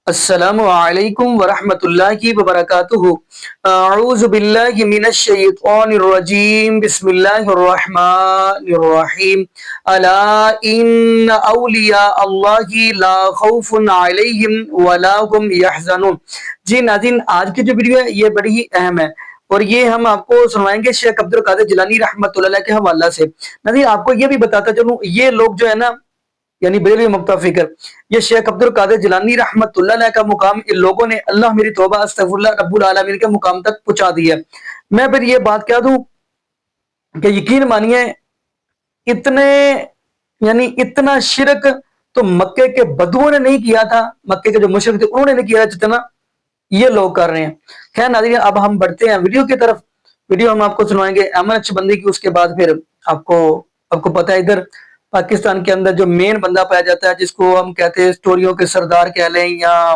السلام علیکم ورحمۃ اللہ وبرکاتہ۔ اعوذ باللہ من الشیطان الرجیم، بسم اللہ الرحمن الرحیم۔ الا ان اولیاء اللہ لا خوف علیہم ولا هم یحزنون۔ جی ناظرین، آج کی جو ویڈیو ہے یہ بڑی ہی اہم ہے اور یہ ہم آپ کو سنوائیں گے شیخ عبد القادر جیلانی رحمۃ اللہ علیہ کے حوالہ سے۔ ناظرین، آپ کو یہ بھی بتاتا چلوں، یہ لوگ جو ہے نا، یعنی بریلوی مکتا فکر، یہ شیخ عبد القادر جیلانی رحمت اللہ علیہ کا مقام ان لوگوں نے اللہ میری توبہ استغفر اللہ رب العالمین کے مقام تک پہنچا دیا۔ میں پھر یہ بات کہہ دوں کہ یقین مانیے اتنا شرک تو مکے کے بدوؤں نے نہیں کیا تھا، مکے کے جو مشرک تھے انہوں نے نہیں کیا جتنا یہ لوگ کر رہے ہیں۔ خیر ناظرین، اب ہم بڑھتے ہیں ویڈیو کی طرف۔ ویڈیو ہم آپ کو سنوائیں گے ایمن اکشبندی کی، اس کے بعد پھر آپ کو پتہ ہے ادھر پاکستان کے اندر جو مین بندہ پایا جاتا ہے جس کو ہم کہتے ہیں سٹوریوں کے سردار کہہ لیں یا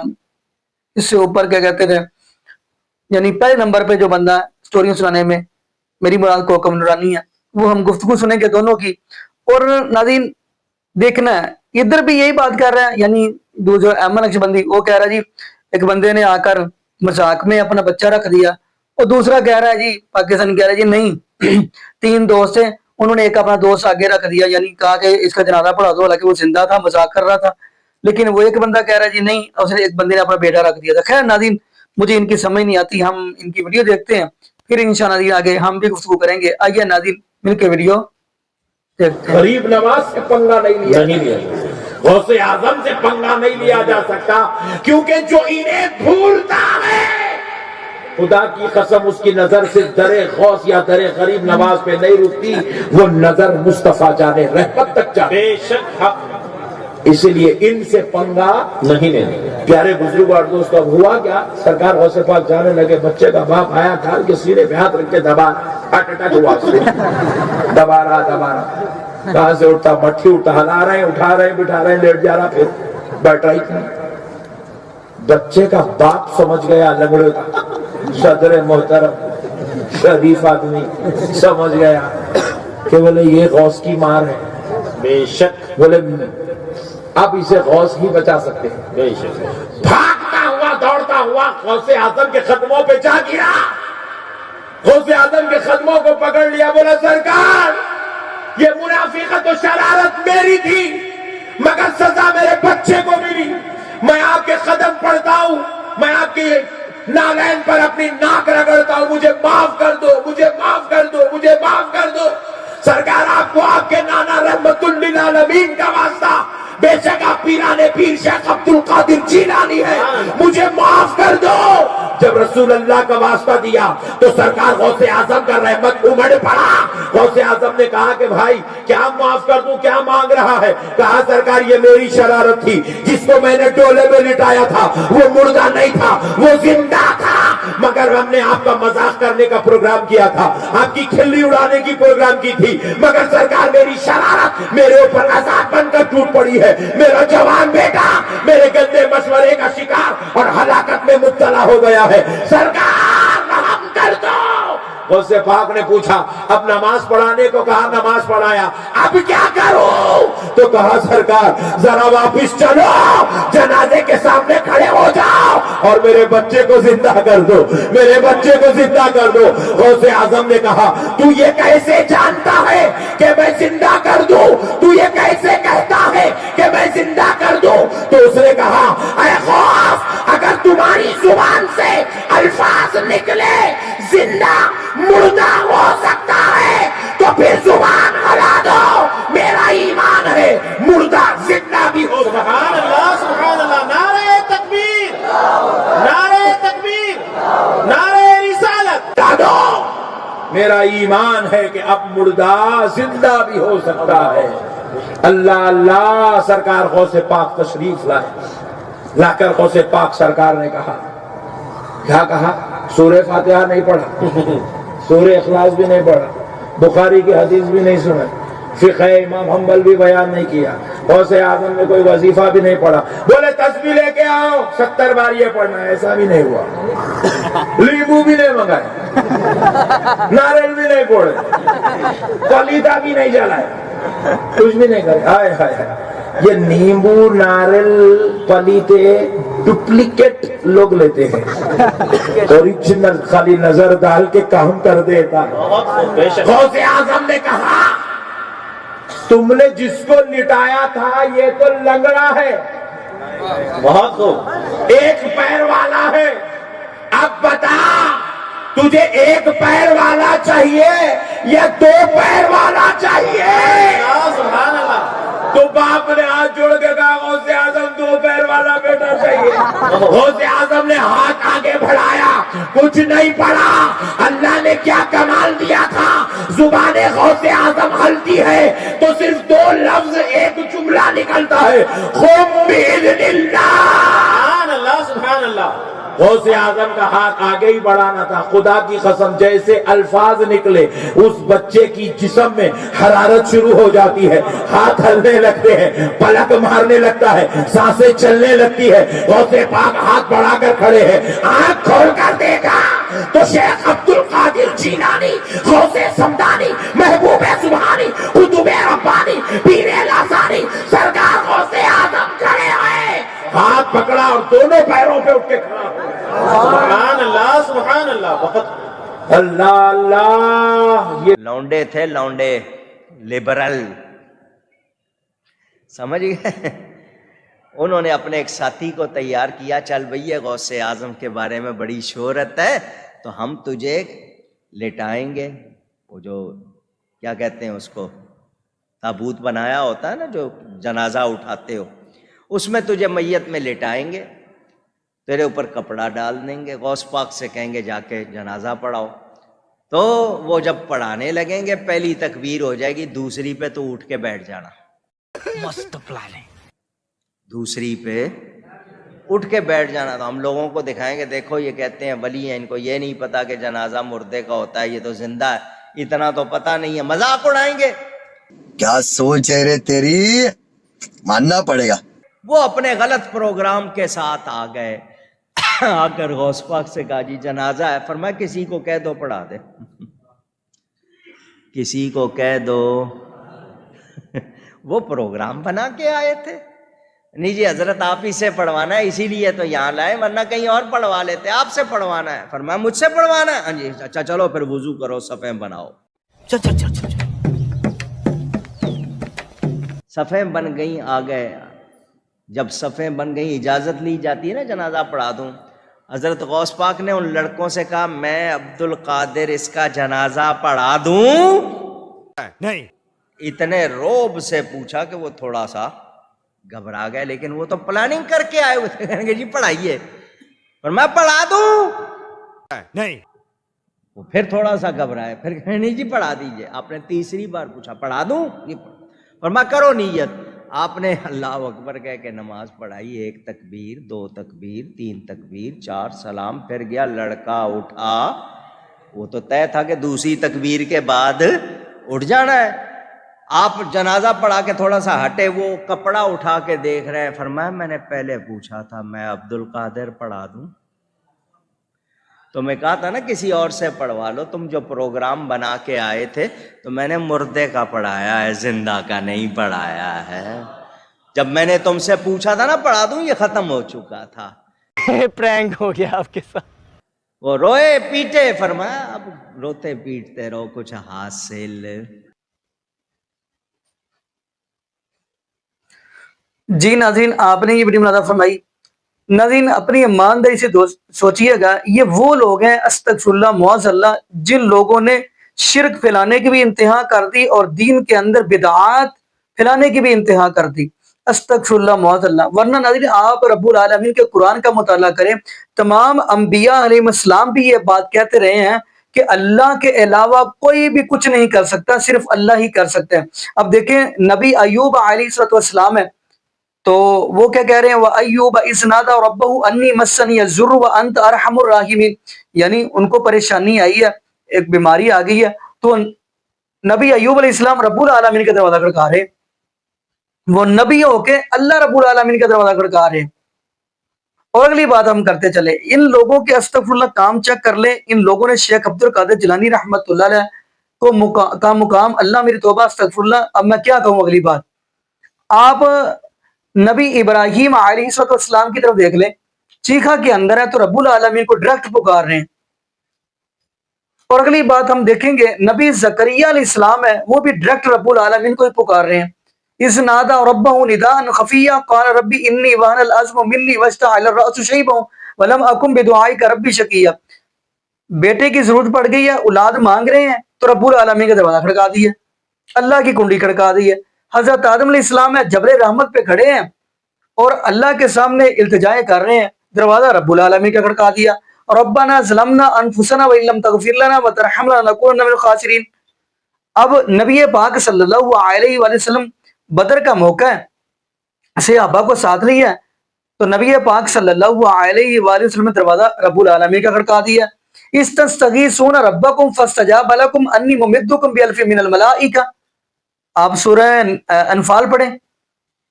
اس سے اوپر کیا کہتے تھے، یعنی پہلے نمبر پہ جو بندہ سٹوریوں سنانے میں میری مراد کوکب نورانی ہے، وہ ہم گفتگو سنیں گے دونوں کی۔ اور ناظرین دیکھنا ہے ادھر بھی یہی بات کر رہا ہے، یعنی جو ایمن اکشبندی وہ کہہ رہا ہے جی ایک بندے نے آ کر مذاق میں اپنا بچہ رکھ دیا، اور دوسرا کہہ رہا ہے جی پاکستان کہہ رہا ہے جی نہیں تین دوست ہیں، انہوں نے ایک اپنا دوست آگے رکھ دیا، یعنی کہا کہ اس کا جنازہ پڑھا دو، حالانکہ وہ زندہ تھا مذاق کر رہا تھا، لیکن وہ ایک بندہ کہہ رہا ہے جی نہیں، اس نے ایک بندے نے اپنا بیٹا رکھ دیا تھا۔ خیر ناظرین، مجھے ان کی سمجھ نہیں آتی، ہم ان کی ویڈیو دیکھتے ہیں پھر انشاءاللہ آگے ہم بھی گفتگو کریں گے۔ آئیے ناظرین مل کے ویڈیو دیکھتے ہیں۔ غریب نواز سے پنگا نہیں لیا، غوث اعظم سے پنگا نہیں لیا جا سکتا، کیونکہ جو انہیں بھولتا ہے خدا کی قسم اس کی نظر سے در غوث یا در غریب نواز پہ نہیں رکتی، وہ نظر مصطفیٰ جانے رحمت تک جانے۔ بے شک حق، اسی لیے ان سے پنگا نہیں لینا۔ پیارے بزرگ اور دوستو، اب ہوا کیا، سرکار غوث پاک جانے لگے، بچے کا باپ آیا ڈال کے سینے پہ ہاتھ رکھ کے دبا اٹک ہوا، دبا رہا کہاں سے اٹھتا، مٹھی اٹھا لا رہے ہیں، اٹھا رہے ہیں، بٹھا رہے ہیں، لیٹ جا رہا، پھر بیٹھ رہی تھی۔ بچے کا باپ سمجھ گیا، لنگڑے کا صدر محترم شریف آدمی سمجھ گیا کہ بولے یہ غوث کی مار ہے، بے شک، بولے اب اسے غوث ہی بچا سکتے ہیں، بے شک۔ بھاگتا ہوا دوڑتا ہوا غوث اعظم کے قدموں پہ جا گرا، غوث اعظم کے قدموں کو پکڑ لیا، بولا سرکار یہ منافقت و شرارت میری تھی مگر سزا میرے بچے کو ملی، میں آپ کے قدم پڑھتا ہوں، میں آپ کے نالین پر اپنی ناک رگڑتا ہوں، مجھے معاف کر دو، مجھے معاف کر دو، مجھے معاف کر دو۔ سرکار آپ کو آپ کے نانا رحمت للعالمین کا واسطہ، بے شک آپ پیرانے پیر شیخ عبد القادر جیلانی ہے، مجھے معاف کر دو۔ جب رسول اللہ کا واسطہ دیا تو سرکار غوث اعظم کا رحمت امڑ پڑا۔ غوث اعظم نے کہا کہ بھائی کیا معاف کر دوں، کیا مانگ رہا ہے؟ کہا سرکار یہ میری شرارت تھی، جس کو میں نے ڈولے میں لٹایا تھا وہ مردہ نہیں تھا، وہ زندہ تھا، مگر ہم نے آپ کا مذاق کرنے کا پروگرام کیا تھا، آپ کی کھلی اڑانے کی پروگرام کی تھی، مگر سرکار میری شرارت میرے اوپر عذاب بن کر ٹوٹ پڑی ہے، میرا جوان بیٹا میرے گندے مشورے کا شکار اور ہلاکت میں مبتلا ہو گیا ہے، سرکار رحم کر دو۔ غوث پاک نے پوچھا، اب نماز پڑھانے کو کہا، نماز پڑھایا، اب کیا کروں؟ تو کہا سرکار ذرا واپس چلو، جنازے کے سامنے کھڑے ہو جاؤ اور میرے بچے کو زندہ کر دو، میرے بچے کو زندہ کر دو۔ غوث اعظم نے کہا تو یہ کیسے جانتا ہے کہ میں زندہ کر دوں؟ تو یہ کیسے کہتا ہے کہ میں زندہ کر دوں؟ تو اس نے کہا اے غوث، اگر تمہاری زبان سے الفاظ نکلے زندہ مردہ ہو سکتا ہے تو پھر زبان ہلا دو، میرا ایمان ہے مردہ زندہ بھی ہو سکتا ہے۔ سبحان اللہ، سبحان اللہ، نعرہ تکبیر، نعرہ تکبیر، نعرہ رسالت۔ دادو میرا ایمان ہے کہ اب مردہ زندہ بھی ہو سکتا ہے۔ اللہ اللہ، سرکار غوث پاک تشریف لائے، لا کر غوث پاک سرکار نے کہا، کیا کہا؟ سورہ فاتحہ نہیں پڑھا، سورہ اخلاص بھی نہیں پڑھا، بخاری کی حدیث بھی نہیں سنا، فقہ امام حنبل بھی بیان نہیں کیا، غوث اعظم نے کوئی وظیفہ بھی نہیں پڑھا، بولے تسبیح لے کے آؤ 70 بار یہ پڑھنا ہے، ایسا بھی نہیں ہوا، لیمو بھی نہیں منگائے، ناریل بھی نہیں پوڑے، پلیدہ بھی نہیں جلائے، کچھ بھی نہیں کرے۔ آئے ہائے، یہ نیمبو ناریل پلیتے डुप्लीकेट लोग लेते हैं, ओरिजिनल खाली नजर डाल के काम कर देता है। गौसे आजम ने कहा तुमने जिसको लिटाया था ये तो लंगड़ा है, बहुत खूब, एक पैर वाला है, अब बता तुझे एक पैर वाला चाहिए या दो पैर वाला चाहिए? सुभान अल्लाह। तो बाप ने हाथ जोड़ के कहा गौसे आजम दो पैर वाला बेटा चाहिए। गौसे आजम ने हाथ आगे बढ़ाया, कुछ नहीं पड़ा। अल्लाह ने क्या कमाल दिया था, जुबाने गौसे आजम हलती है तो सिर्फ दो लफ्ज एक जुमला निकलता है, खुम बिइज़्निल्लाह। सुभान अल्लाह, सुभान अल्लाह। गौसे आजम का हाथ आगे ही बढ़ाना था। खुदा की कसम जैसे अल्फाज निकले उस बच्चे की जिस्म में हरारत शुरू हो जाती है, हाथ हलने लगते हैं, पलक मारने लगता है, सांसें चलने लगती है। गौसे पाक हाथ बढ़ाकर खड़े हैं, आंख खोलकर देखा तो शेख अब्दुल कादिर जीलानी, गौसे समदानी, महबूबे सुभानी, कुतुबे रब्बानी, पीरे लासानी, सरकार गौसे आजम खड़े हैं। हाथ पकड़ा और दोनों पैरों पे उठ के खड़ा हो। सुभान अल्लाह, सुभान अल्लाह, बहुत अल्लाह अल्लाह। ये लौंडे थे, लौंडे लिबरल, समझ गए। उन्होंने अपने एक साथी को तैयार किया, चल भैया गौसे आजम के बारे में बड़ी शोहरत है तो हम तुझे लेटाएंगे, वो जो क्या कहते हैं उसको, ताबूत बनाया होता है ना जो जनाजा उठाते हो, उसमें तुझे मैयत में लेटाएंगे, तेरे ऊपर कपड़ा डाल देंगे, गौस पाक से कहेंगे जाके जनाजा पढ़ाओ। तो वो जब पढ़ाने लगेंगे पहली तकबीर हो जाएगी, दूसरी पे तो उठ के बैठ जाना। मस्त प्लान है। दूसरी पे उठ के बैठ जाना। तो हम लोगों को दिखाएंगे, देखो ये कहते हैं वली हैं, इनको ये नहीं पता कि जनाजा मुर्दे का होता है, ये तो जिंदा है, इतना तो पता नहीं है, मजाक उड़ाएंगे। क्या सोच है रे तेरी, मानना पड़ेगा। वो अपने गलत प्रोग्राम के साथ आ गए, आकर गौस पाक से कहा जी जनाजा है, फरमाया किसी को कह दो पढ़ा दे, किसी को कह दो। वो प्रोग्राम बना के आए थे, नहीं जी हजरत आप ही से पढ़वाना है इसीलिए तो यहाँ लाए, वरना कहीं और पढ़वा लेते, आपसे पढ़वाना है। फरमाया मुझसे पढ़वाना है? हाँ जी, अच्छा चलो फिर वुजू करो, सफ़े बनाओ। चल चल चल चल, सफ़े बन गई, आ गए। जब सफ़े बन गई इजाज़त ली जाती है ना जनाजा पढ़ा दूँ, हज़रत गौस पाक ने उन लड़कों से कहा मैं अब्दुल कादिर इसका जनाजा पढ़ा दूँ? नहीं। इतने रोब से पूछा कि वो थोड़ा सा घबरा गए, लेकिन वो तो प्लानिंग करके आए हुए थे, कहेंगे जी पढ़ाइए, पर मैं पढ़ा दूँ? नहीं। वो फिर थोड़ा सा घबराए, फिर नहीं जी पढ़ा दीजिए। आपने तीसरी बार पूछा पढ़ा दूँ? पर मैं करो नीयत। आपने अल्लाह अकबर कह के नमाज पढ़ाई, एक तकबीर, दो तकबीर, तीन तकबीर, चार सलाम, फिर गया लड़का उठा। वो तो तय था कि दूसरी तकबीर के बाद उठ जाना है। आप जनाजा पढ़ा के थोड़ा सा हटे, वो कपड़ा उठा के देख रहे हैं, फरमाया मैंने पहले पूछा था मैं अब्दुल कादिर पढ़ा दूं? तो मैं कहा था ना किसी और से पढ़वा लो, तुम जो प्रोग्राम बना के आए थे तो मैंने मुर्दे का पढ़ाया है, जिंदा का नहीं पढ़ाया है। जब मैंने तुमसे पूछा था ना पढ़ा दूं, ये खत्म हो चुका था। प्रैंक हो गया आपके साथ। वो रोए पीटे, फरमाया अब रोते पीटते रहो, कुछ हासिल। जी नाज़रीन, आपने ये वीडियो मुलाज़ा फरमाई। नाज़रीन अपनी ईमानदारी से सोचिएगा, ये वो लोग हैं अस्तगफिरुल्लाह मुअज़्ज़ल्लाह जिन लोगों ने शिरक फैलाने की भी इंतहा कर दी और दीन के अंदर बिदआत फैलाने की भी इंतहा कर दी। अस्तगफिरुल्लाह मुअज़्ज़ल्लाह। वरना नाज़रीन आप रब्बुल आलमीन के कुरान का मुताला करें, तमाम अंबिया अलैहिस्सलाम भी ये बात कहते रहे हैं कि अल्लाह के अलावा कोई भी कुछ नहीं कर सकता, सिर्फ अल्लाह ही कर सकते हैं। अब देखें नबी अय्यूब अलैहिस्सलाम है, तो वो क्या कह रहे हैं, व अय्यूब इज़ नादा रब्बहु अन्नी मस्सनी अज़्ज़ुर्रु व अंत अरहमुर राहिमीन, यानी उनको परेशानी आई है, एक बीमारी आ गई है, तो नबी अय्यूब अलैहिस्सलाम रब्बुल आलमीन का दरवाजा खड़का रहे, वो नबी होके अल्लाह रब्बुल आलमीन का दरवाजा खड़का रहे। और अगली बात हम करते चले, इन लोगों के अस्तगफिरुल्लाह काम चेक कर ले। इन लोगों ने शेख अब्दुल कादिर जिलानी रहमतुल्लाह अलैह को मुकाम, अल्लाह मेरी तौबा अस्तगफिरुल्लाह। अब मैं क्या कहूँ अगली बात, आप नबी इब्राहीम अलैहिस्सलाम की तरफ देख लें, चीखा के अंदर है तो रब्बुल आलमीन को डायरेक्ट पुकार रहे हैं। और अगली बात हम देखेंगे, नबी जकरिया अलैहिस्सलाम है, वो भी डायरेक्ट रब्बुल आलमीन को ही पुकार रहे हैं। इस नादा रब्बहु निदान खफिया क़ाल रब्बी इन्नी वहनल अज़्मु मिन्नी वश्तअल अर्रअसु शैबन वलम अकुम बिदुआइका रब्बी शकिया। बेटे की जरूरत पड़ गई है, औलाद मांग रहे हैं, तो रब्बुल आलमीन का दरवाजा खड़का दिया, अल्लाह की कुंडी खड़का दी है। हजरत आदम अलैहिस्सलाम है, जबरे रहमत पे खड़े हैं और अल्लाह के सामने इल्तिजाएं कर रहे हैं, दरवाजा रब्बुल आलमीन का खड़का दिया। रब्बना ज़लमना अनफुसना व इल्लम तगफिर लना व तरहमना लनकुनन्ना मिनल खासिरीन। अब नबी पाक सल्लल्लाहु अलैहि वसल्लम बदर का मौका है, सहाबा को साथ लिया, तो नबी पाक सल्लल्लाहु अलैहि वसल्लम ने दरवाजा रब्बुल आलमीन का खड़का दिया। इस्तस्तगीसूना रब्बकुम फस्तजाब लकुम अन्नी मुमिद्दुकुम बिअल्फिन मिनल मलाइका। आप सूरह अनफाल पढ़ें,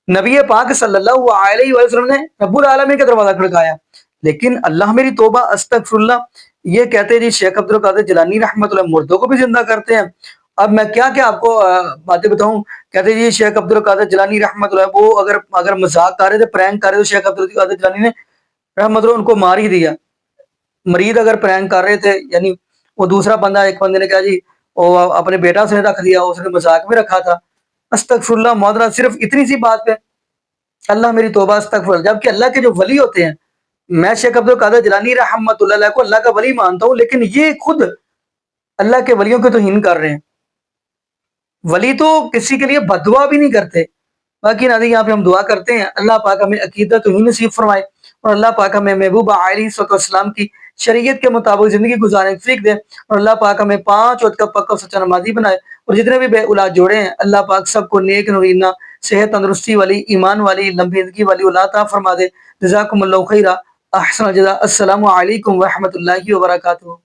नबी पाक सल्लल्लाहु अलैहि वसल्लम ने रब्बुल आलमीन का दरवाजा खड़काया। लेकिन अल्लाह मेरी तौबा अस्तगफिरुल्लाह, ये कहते हैं जी शेख अब्दुल कादिर जिलानी रहमतुल्लाह मुर्दों को भी जिंदा करते हैं। अब मैं क्या क्या आपको बातें बताऊं। कहते हैं जी शेख अब्दुल कादिर जिलानी रहमतुल्लाह, वो अगर मजाक कर रहे थे, प्रैंक कर रहे थे, शेख अब्दुल कादिर जिलानी ने रहमतुल्लाह उनको मार ही दिया। मरीद अगर प्रैंक कर रहे थे, यानी वो दूसरा बंदा, एक बंदे ने कहा जी वो अपने बेटा से रख दिया, उसने मजाक में रखा था। अस्तगफिरुल्लाह मौदरा, सिर्फ इतनी सी बात पे अल्लाह मेरी तौबा अस्तगफिरुल्लाह। जबकि अल्लाह के जो वली होते हैं, मैं शेख अब्दुल कादिर जिलानी रहमतुल्लाह अलैह को अल्लाह का वली मानता हूँ, लेकिन ये खुद अल्लाह के वलियों के तौहीन कर रहे हैं। वली तो किसी के लिए बददुआ भी नहीं करते। बाकी नाज़रीन, यहाँ पे हम दुआ करते हैं अल्लाह पाक हमें अकीदत तौहीन नसीब फरमाए और अल्लाह पाक हमें महबूब अलैहिस्सलाम की शरीयत के मुताबिक जिंदगी गुजारने की तौफीक दे और अल्लाह पाक हमें 5 वक्त का पक्का सच्चा नमाजी बनाए। और जितने भी बे औलाद जोड़े हैं, अल्लाह पाक सबको नेक नूरीना सेहत तंदुरुस्ती वाली, ईमान वाली, लंबी जिंदगी वाली औलाद अता फरमा दे। जज़ाकुमुल्लाहु खैरा, अहसनल जज़ा। अस्सलामु अलैकुम व रहमतुल्लाहि व बरकातुहू।